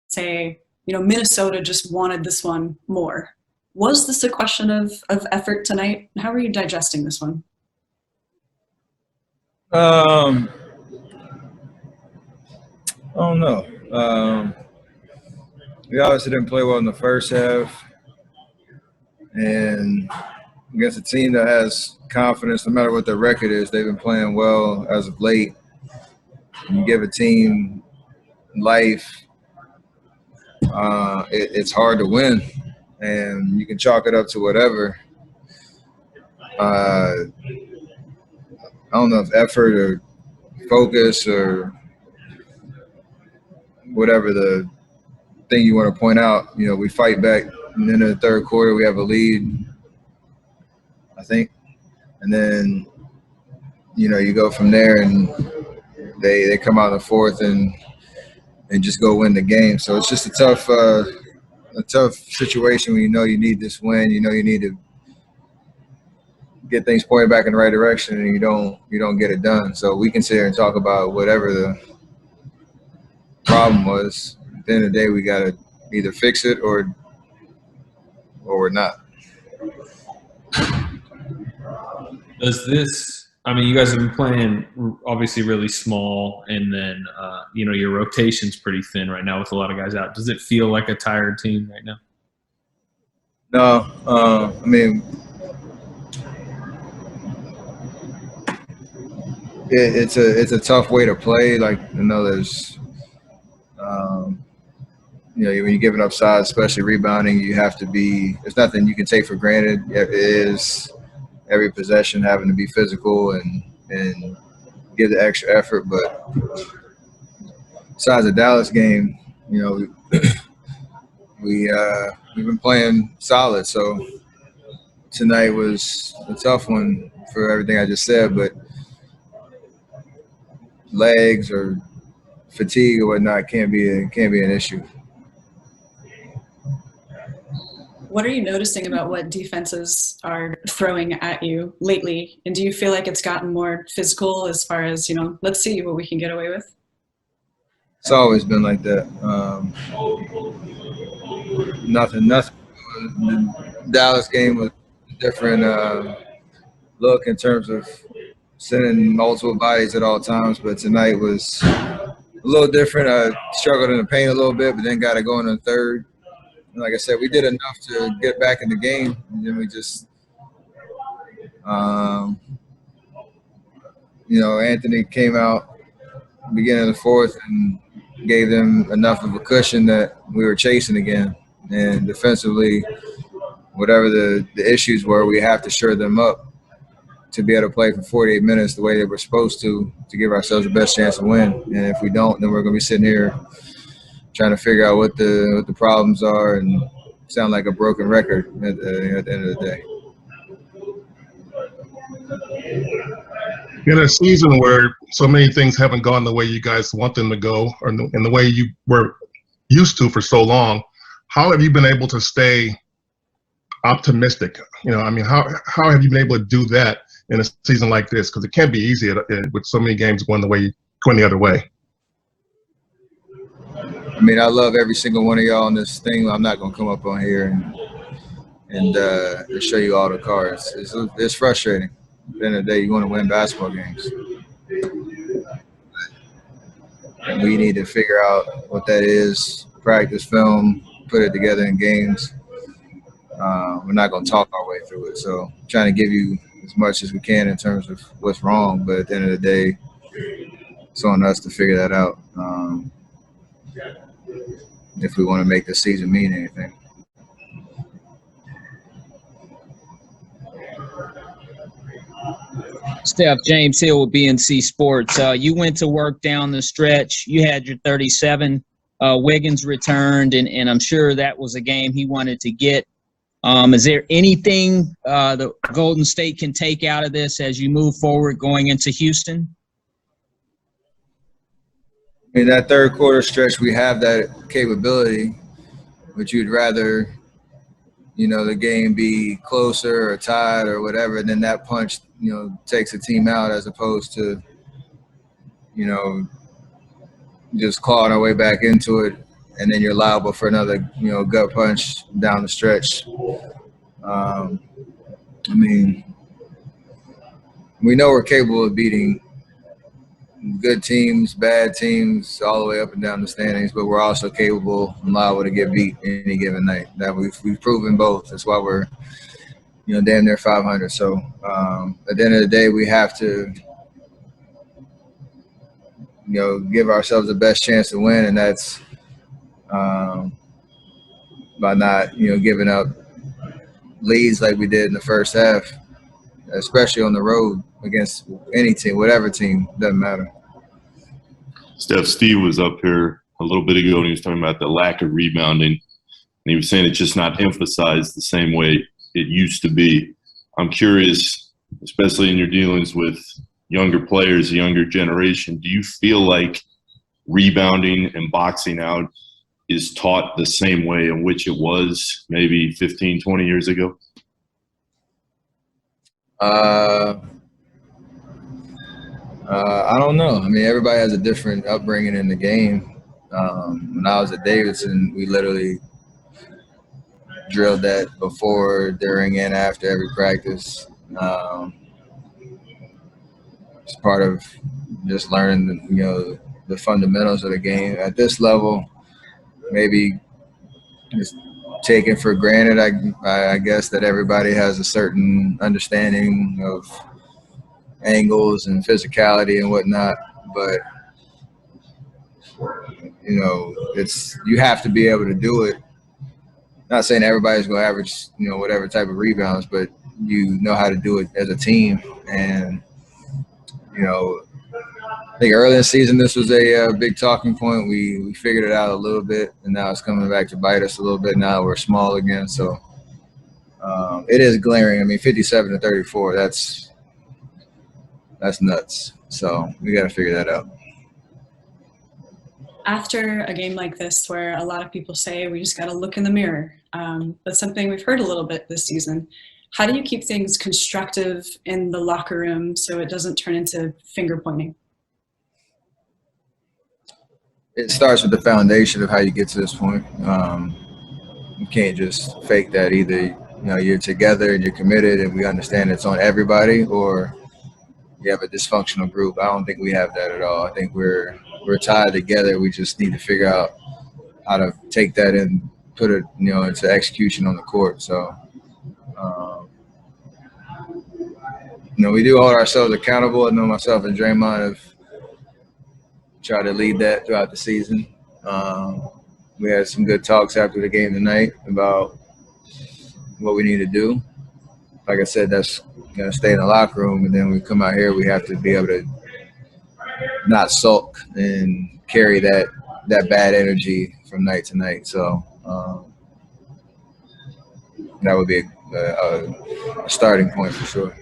say, Minnesota just wanted this one more. Was this a question of effort tonight? How are you digesting this one? I don't know. We obviously didn't play well in the first half, and against a team that has confidence, no matter what their record is, they've been playing well as of late. You give a team life, it's hard to win, and you can chalk it up to whatever. I don't know if effort or focus or whatever the thing you want to point out. We fight back, and then in the third quarter we have a lead, I think, and then you go from there, and they come out in the fourth and just go win the game. So it's just a tough situation when you need this win. You need to get things pointed back in the right direction, and you don't get it done. So we can sit here and talk about whatever the problem was. At the end of the day, we got to either fix it or we're not. Does this – you guys have been playing obviously really small, and then, your rotation's pretty thin right now with a lot of guys out. Does it feel like a tired team right now? No. It's a tough way to play. There's when you're giving up size, especially rebounding, you have to be – there's nothing you can take for granted. It is every possession having to be physical and give the extra effort. But besides the Dallas game, we've been playing solid. So tonight was a tough one for everything I just said, but legs or fatigue or whatnot can't be an issue. What are you noticing about what defenses are throwing at you lately? And do you feel like it's gotten more physical as far as, let's see what we can get away with? It's always been like that. Nothing. The Dallas game was a different look in terms of sending multiple bodies at all times, but tonight was a little different. I struggled in the paint a little bit, but then got it going in the third. Like I said, we did enough to get back in the game, and then we just, Anthony came out beginning of the fourth and gave them enough of a cushion that we were chasing again. And defensively, whatever the issues were, we have to shore them up to be able to play for 48 minutes the way they were supposed to give ourselves the best chance to win. And if we don't, then we're going to be sitting here trying to figure out what the problems are and sound like a broken record at the end of the day. In a season where so many things haven't gone the way you guys want them to go, or in the way you were used to for so long, how have you been able to stay optimistic? How have you been able to do that in a season like this? Because it can't be easy with so many games going the other way. I love every single one of y'all on this thing. I'm not going to come up on here and show you all the cards. It's frustrating. At the end of the day, you want to win basketball games. And we need to figure out what that is, practice film, put it together in games. We're not going to talk our way through it. So I'm trying to give you as much as we can in terms of what's wrong. But at the end of the day, it's on us to figure that out. If we want to make the season mean anything. Steph, James Hill with BNC Sports. You went to work down the stretch. You had your 37. Wiggins returned, and I'm sure that was a game he wanted to get. Is there anything the Golden State can take out of this as you move forward going into Houston? In that third quarter stretch, we have that capability, but you'd rather, the game be closer or tied or whatever, and then that punch, takes a team out as opposed to, just clawing our way back into it and then you're liable for another, gut punch down the stretch. I mean, we know we're capable of beating good teams, bad teams, all the way up and down the standings, but we're also capable and liable to get beat any given night. That we've proven both. That's why we're, damn near 500. So at the end of the day, we have to, give ourselves the best chance to win, and that's by not, giving up leads like we did in the first half, especially on the road against any team, whatever team, doesn't matter. Steph, Steve was up here a little bit ago and he was talking about the lack of rebounding. And he was saying it's just not emphasized the same way it used to be. I'm curious, especially in your dealings with younger players, the younger generation, do you feel like rebounding and boxing out is taught the same way in which it was maybe 15, 20 years ago? I don't know. I mean, everybody has a different upbringing in the game. When I was at Davidson, we literally drilled that before, during, and after every practice. It's part of just learning, the fundamentals of the game. At this level, maybe it's taken for granted, I guess, that everybody has a certain understanding of angles and physicality and whatnot, but you have to be able to do it. Not saying everybody's going to average, whatever type of rebounds, but you know how to do it as a team. And I think early in the season this was a big talking point. We figured it out a little bit, and now it's coming back to bite us a little bit. Now we're small again, so it is glaring. I mean, 57-34. That's nuts. So we got to figure that out. After a game like this, where a lot of people say we just got to look in the mirror, that's something we've heard a little bit this season. How do you keep things constructive in the locker room so it doesn't turn into finger pointing? It starts with the foundation of how you get to this point. You can't just fake that either. You're together and you're committed, and we understand it's on everybody, or you have a dysfunctional group. I don't think we have that at all. I think we're tied together. We just need to figure out how to take that and put it, into execution on the court. So, we do hold ourselves accountable. I know myself and Draymond have tried to lead that throughout the season. We had some good talks after the game tonight about what we need to do. Like I said, that's going to stay in the locker room, and then we come out here, we have to be able to not sulk and carry that bad energy from night to night. So that would be a starting point for sure.